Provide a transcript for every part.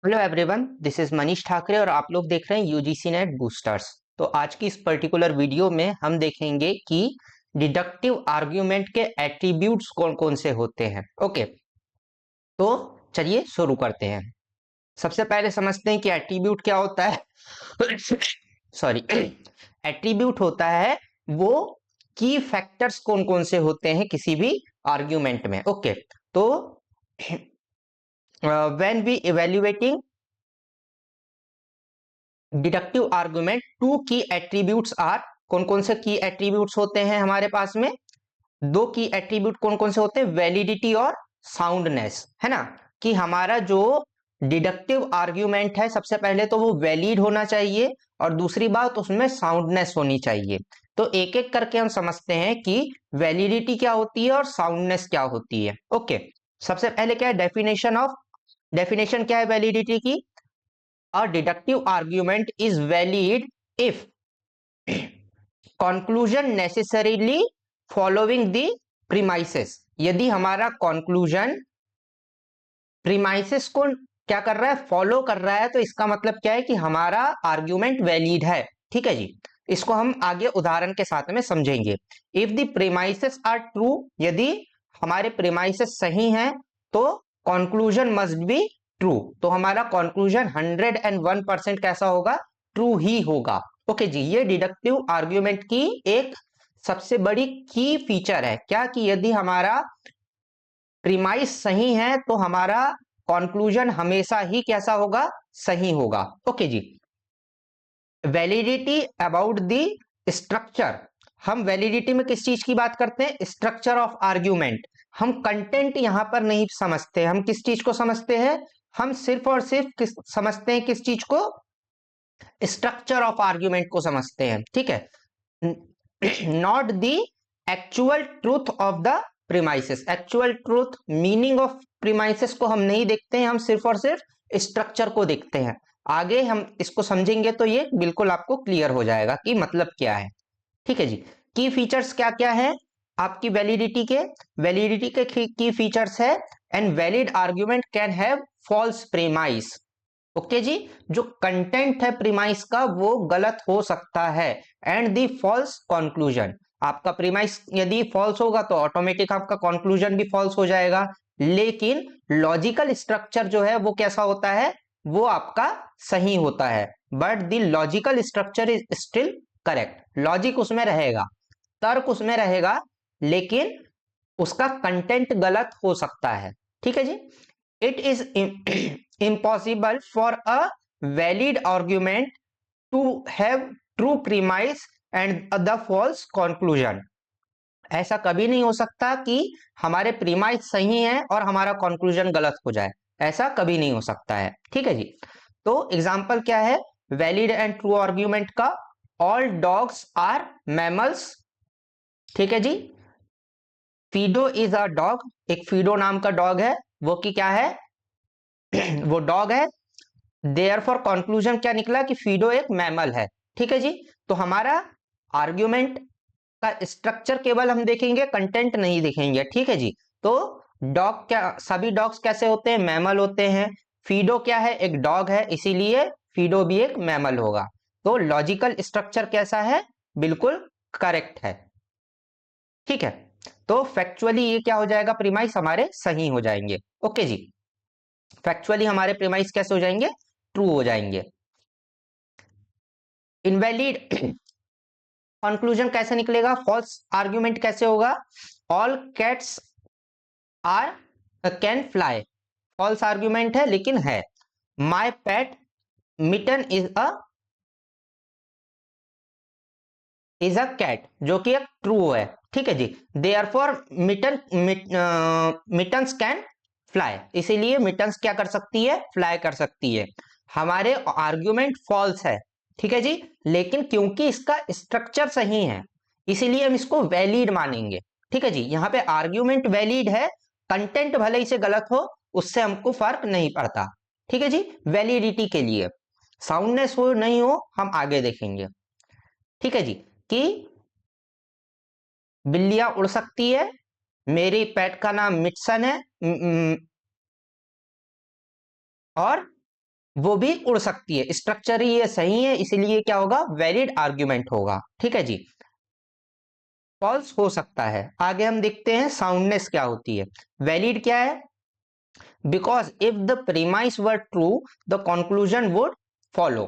Hello everyone, this is Manish Thackeray और आप लोग देख रहे हैं यूजीसी नेट बूस्टर्स। तो आज की इस पर्टिकुलर वीडियो में हम देखेंगे कि डिडक्टिव आर्ग्यूमेंट के एट्रीब्यूट्स कौन कौन से होते हैं। ओके, तो चलिए शुरू करते हैं। सबसे पहले समझते हैं कि एट्रीब्यूट क्या होता है। सॉरी। एट्रीब्यूट होता है वो की फैक्टर्स कौन कौन से होते हैं किसी भी आर्ग्यूमेंट में। ओके, तो when we evaluating deductive argument, two key attributes are, कौन कौन से की एट्रीब्यूट्स होते हैं हमारे पास में? दो की एट्रीब्यूट कौन कौन से होते हैं? वैलिडिटी और साउंडनेस, है ना। कि हमारा जो डिडक्टिव आर्ग्यूमेंट है, सबसे पहले तो वो वैलिड होना चाहिए और दूसरी बात उसमें साउंडनेस होनी चाहिए। तो एक एक करके हम समझते हैं कि वैलिडिटी क्या होती है और साउंडनेस क्या होती है। ओके, सबसे पहले क्या है डेफिनेशन क्या है वैलिडिटी की? A deductive argument is valid if conclusion necessarily following the premises। यदि हमारा conclusion premises को क्या कर रहा है? फॉलो कर रहा है, तो इसका मतलब क्या है कि हमारा आर्ग्यूमेंट वैलिड है। ठीक है जी, इसको हम आगे उदाहरण के साथ में समझेंगे। If the premises are true, यदि हमारे प्रीमाइसेस सही हैं तो कंक्लूजन मस्ट बी ट्रू। तो हमारा कंक्लूजन 101% कैसा होगा? ट्रू ही होगा। ओके जी, ये डिडक्टिव आर्ग्यूमेंट की एक सबसे बड़ी की फीचर है। क्या कि यदि हमारा प्रीमाइस सही है तो हमारा कंक्लूजन हमेशा ही कैसा होगा? सही होगा। ओके जी। वैलिडिटी अबाउट द स्ट्रक्चर, हम वैलिडिटी में किस चीज की बात करते हैं? Structure of argument. हम कंटेंट यहां पर नहीं समझते, हम किस चीज को समझते हैं? हम सिर्फ और सिर्फ समझते हैं किस चीज को? स्ट्रक्चर ऑफ आर्ग्यूमेंट को समझते हैं। ठीक है, not the actual truth of the premises. Actual truth, meaning of premises को हम नहीं देखते हैं, हम सिर्फ और सिर्फ स्ट्रक्चर को देखते हैं। आगे हम इसको समझेंगे तो ये बिल्कुल आपको क्लियर हो जाएगा कि मतलब क्या है। ठीक है जी। की फीचर्स क्या क्या है आपकी वैलिडिटी के की फीचर्स है? And valid argument can have false premise. Okay जी, जो कंटेंट है प्रीमाइस का वो गलत हो सकता है। एंड दी फॉल्स कंक्लूजन, आपका प्रीमाइस यदि फॉल्स होगा तो ऑटोमेटिक आपका कंक्लूजन भी फॉल्स हो जाएगा। लेकिन लॉजिकल स्ट्रक्चर जो है वो कैसा होता है? वो आपका सही होता है। But the logical structure is still correct. Logic उसमें रहेगा, तर्क उसमें रहेगा, लेकिन उसका कंटेंट गलत हो सकता है। ठीक है जी। It is impossible for a valid argument to have true premise and the false conclusion। ऐसा कभी नहीं हो सकता कि हमारे प्रीमाइस सही है और हमारा कंक्लूजन गलत हो जाए, ऐसा कभी नहीं हो सकता है। ठीक है जी। तो एग्जांपल क्या है वैलिड एंड ट्रू आर्ग्यूमेंट का? All dogs are mammals. ठीक है जी। फीडो इज अ डॉग, एक फीडो नाम का डॉग है, वो की क्या है? वो डॉग है। देयरफॉर कंक्लूजन क्या निकला? कि फीडो एक मैमल है। ठीक है जी। तो हमारा आर्ग्यूमेंट का स्ट्रक्चर केवल हम देखेंगे, कंटेंट नहीं देखेंगे। ठीक है जी। तो डॉग क्या, सभी डॉग्स कैसे होते हैं? मैमल होते हैं। फीडो क्या है? एक डॉग है, इसीलिए फीडो भी एक मैमल होगा। तो लॉजिकल स्ट्रक्चर कैसा है? बिल्कुल करेक्ट है। ठीक है, तो फैक्चुअली ये क्या हो जाएगा? प्रीमाइस हमारे सही हो जाएंगे। ओके जी, फैक्चुअली हमारे प्रीमाइस कैसे हो जाएंगे? ट्रू हो जाएंगे। इनवैलिड कंक्लूजन कैसे निकलेगा? फॉल्स आर्ग्यूमेंट कैसे होगा? All cats are can fly, false argument है लेकिन है। My pet Mitten is a cat, जो कि एक ट्रू है। ठीक है जी। देयरफॉर मिटन्स कैन फ्लाई, इसीलिए मिटन्स क्या कर सकती है? फ्लाई कर सकती है। हमारे आर्ग्यूमेंट फॉल्स है। ठीक है जी, लेकिन क्योंकि इसका स्ट्रक्चर सही है इसीलिए हम इसको वैलिड मानेंगे। ठीक है जी, यहाँ पे आर्ग्यूमेंट वैलिड है, कंटेंट भले ही से गलत हो उससे हमको फर्क नहीं पड़ता। ठीक है जी, वैलिडिटी के लिए। साउंडनेस हो नहीं हो हम आगे देखेंगे। ठीक है जी, कि बिल्लियां उड़ सकती है, मेरी पेट का नाम मिटसन है, और वो भी उड़ सकती है। स्ट्रक्चर ही ये सही है, इसीलिए क्या होगा, वैलिड आर्ग्यूमेंट होगा। ठीक है जी, फॉल्स हो सकता है। आगे हम देखते हैं साउंडनेस क्या होती है। वैलिड क्या है, because if the premise were true the conclusion would follow,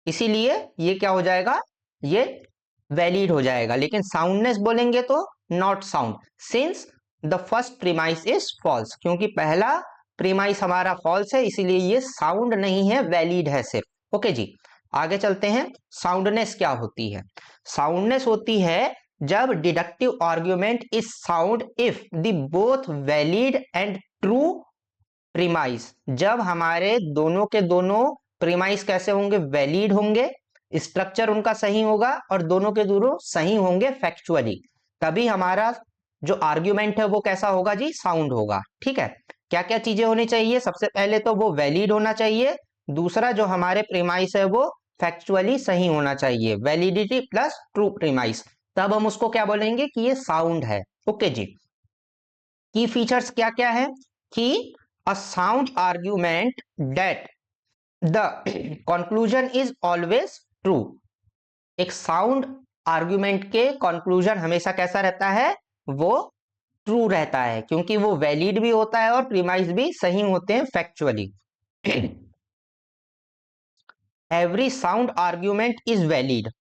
इसीलिए ये क्या हो जाएगा, ये वैलिड हो जाएगा। लेकिन साउंडनेस बोलेंगे तो not sound, since the first premise is false, क्योंकि पहला प्रीमाइस हमारा फॉल्स है, इसीलिए ये साउंड नहीं है, वैलिड है सिर्फ। ओके जी, आगे चलते हैं। साउंडनेस क्या होती है। साउंडनेस होती है जब deductive argument is sound if the both valid and true premise, जब हमारे दोनों के दोनों प्रीमाइस कैसे होंगे, वैलिड होंगे, स्ट्रक्चर उनका सही होगा और दोनों के दोनों सही होंगे फैक्चुअली, तभी हमारा जो आर्ग्यूमेंट है वो कैसा होगा जी, साउंड होगा। ठीक है, क्या क्या चीजें होनी चाहिए, सबसे पहले तो वो वैलिड होना चाहिए, दूसरा जो हमारे प्रीमाइस है वो फैक्चुअली सही होना चाहिए, वैलिडिटी प्लस ट्रू प्रीमाइस, तब हम उसको क्या बोलेंगे कि ये साउंड है। ओके जी, की फीचर्स क्या क्या है कि a sound argument that the conclusion is always true, एक साउंड आर्ग्यूमेंट के कंक्लूजन हमेशा कैसा रहता है, वो ट्रू रहता है, क्योंकि वो वैलिड भी होता है और प्रीमाइस भी सही होते हैं factually. Every sound argument is valid,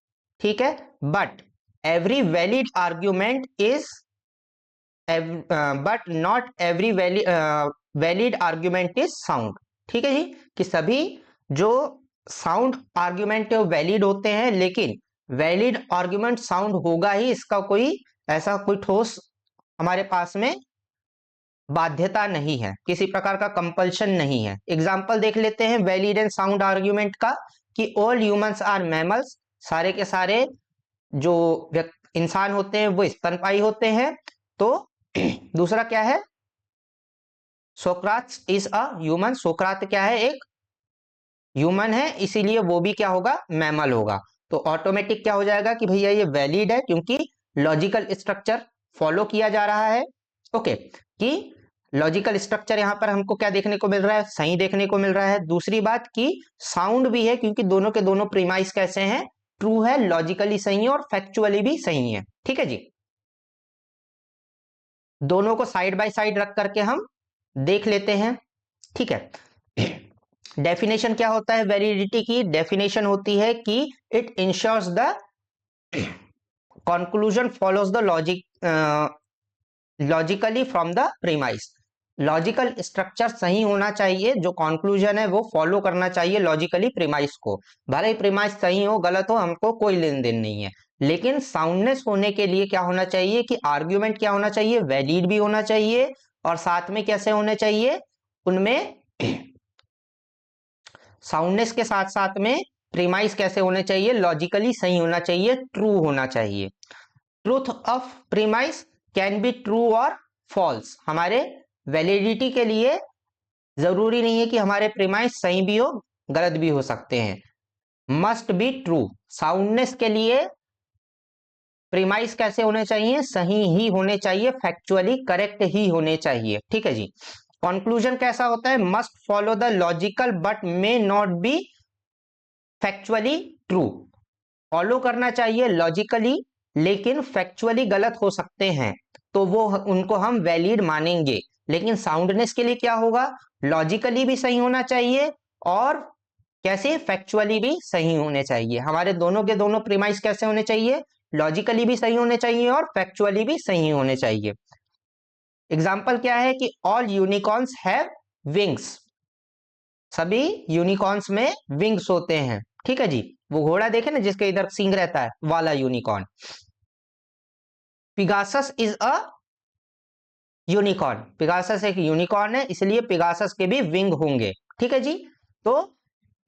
ठीक है, but every valid argument is but not every valid argument is sound. ठीक है जी, कि सभी जो साउंड आर्ग्यूमेंट है वो वैलिड होते हैं, लेकिन वैलिड आर्ग्यूमेंट साउंड होगा ही, इसका कोई ऐसा कोई ठोस हमारे पास में बाध्यता नहीं है, किसी प्रकार का कंपल्शन नहीं है। एग्जाम्पल देख लेते हैं वैलिड एंड साउंड आर्ग्यूमेंट का, कि ऑल ह्यूमंस आर मैमल्स, सारे के सारे जो इंसान होते हैं वो स्तनपायी होते हैं। तो दूसरा क्या है, सोक्राट्स इज अ ह्यूमन, सोक्रात क्या है, एक ह्यूमन है, इसीलिए वो भी क्या होगा, मैमल होगा। तो ऑटोमेटिक क्या हो जाएगा कि भैया ये वैलिड है, क्योंकि लॉजिकल स्ट्रक्चर फॉलो किया जा रहा है। ओके, कि लॉजिकल स्ट्रक्चर यहां पर हमको क्या देखने को मिल रहा है, सही देखने को मिल रहा है। दूसरी बात कि साउंड भी है, क्योंकि दोनों के दोनों प्रीमाइस कैसे हैं, ट्रू है, लॉजिकली सही है और फैक्चुअली भी सही है। ठीक है जी, दोनों को साइड बाय साइड रख करके हम देख लेते हैं। ठीक है, डेफिनेशन क्या होता है वैलिडिटी की, डेफिनेशन होती है कि it ensures the conclusion follows the logically from the premise, logical structure सही होना चाहिए, जो कंक्लूजन है वो फॉलो करना चाहिए लॉजिकली प्रीमाइस को, भले ही प्रीमाइस सही हो गलत हो हमको कोई लेन देन नहीं है। लेकिन साउंडनेस होने के लिए क्या होना चाहिए कि आर्ग्यूमेंट क्या होना चाहिए, वैलिड भी होना चाहिए, और साथ में कैसे होने चाहिए उनमें साउंडनेस के साथ साथ में प्रीमाइस कैसे होने चाहिए, लॉजिकली सही होना चाहिए, ट्रू होना चाहिए। Truth of premise can be true और फॉल्स, हमारे वैलिडिटी के लिए जरूरी नहीं है कि हमारे प्रीमाइस सही भी हो गलत भी हो सकते हैं, मस्ट बी ट्रू। साउंडनेस के लिए प्रीमाइस कैसे होने चाहिए, सही ही होने चाहिए, फैक्चुअली करेक्ट ही होने चाहिए। ठीक है जी, कंक्लूजन कैसा होता है, must follow the logical but may not be factually true, follow करना चाहिए लॉजिकली लेकिन फैक्चुअली गलत हो सकते हैं, तो वो उनको हम वैलिड मानेंगे। लेकिन साउंडनेस के लिए क्या होगा, लॉजिकली भी सही होना चाहिए और कैसे, फैक्चुअली भी सही होने चाहिए। हमारे दोनों के दोनों प्रीमाइस कैसे होने चाहिए, लॉजिकली भी सही होने चाहिए और फैक्चुअली भी सही होने चाहिए। एग्जाम्पल क्या है कि ऑल यूनिकॉर्न्स हैव विंग्स, सभी यूनिकॉर्न्स में विंग्स होते हैं। ठीक है जी, वो घोड़ा देखे ना जिसके इधर सींग रहता है, वाला unicorn. Pegasus is a unicorn, Pegasus एक यूनिकॉर्न है, इसलिए पिगासस के भी विंग होंगे। ठीक है जी, तो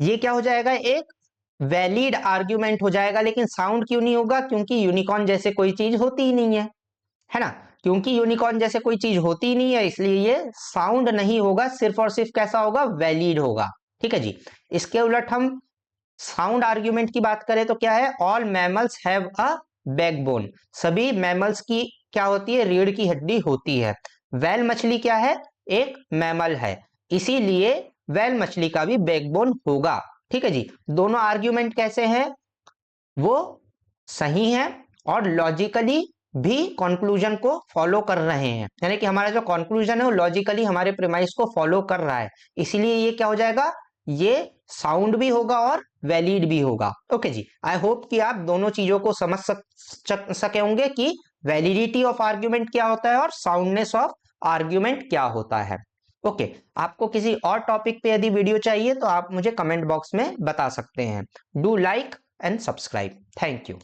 ये क्या हो जाएगा, एक वैलिड आर्ग्यूमेंट हो जाएगा। लेकिन साउंड क्यों नहीं होगा, क्योंकि यूनिकॉर्न जैसे कोई चीज होती ही नहीं है ना, क्योंकि यूनिकॉर्न जैसे कोई चीज होती ही नहीं है, इसलिए ये साउंड नहीं होगा, सिर्फ और सिर्फ कैसा होगा, वैलिड होगा। ठीक है जी, इसके उलट हम साउंड आर्ग्यूमेंट की बात करें तो क्या है, all mammals have a backbone, सभी मैमल्स की क्या होती है, रीढ़ की हड्डी होती है। व्हेल मछली क्या है, एक मैमल है, इसीलिए व्हेल मछली का भी बैकबोन होगा। ठीक है जी, दोनों आर्ग्यूमेंट कैसे हैं, वो सही है और लॉजिकली भी कंक्लूजन को फॉलो कर रहे हैं, यानी कि हमारा जो कंक्लूजन है वो लॉजिकली हमारे प्रीमाइस को फॉलो कर रहा है, इसीलिए ये क्या हो जाएगा, ये साउंड भी होगा और वैलिड भी होगा। ओके जी, आई होप कि आप दोनों चीजों को समझ सके होंगे कि वैलिडिटी ऑफ आर्ग्यूमेंट क्या होता है और साउंडनेस ऑफ आर्ग्यूमेंट क्या होता है। ओके, आपको किसी और टॉपिक पे यदि वीडियो चाहिए तो आप मुझे कमेंट बॉक्स में बता सकते हैं। Do like and subscribe. Thank you.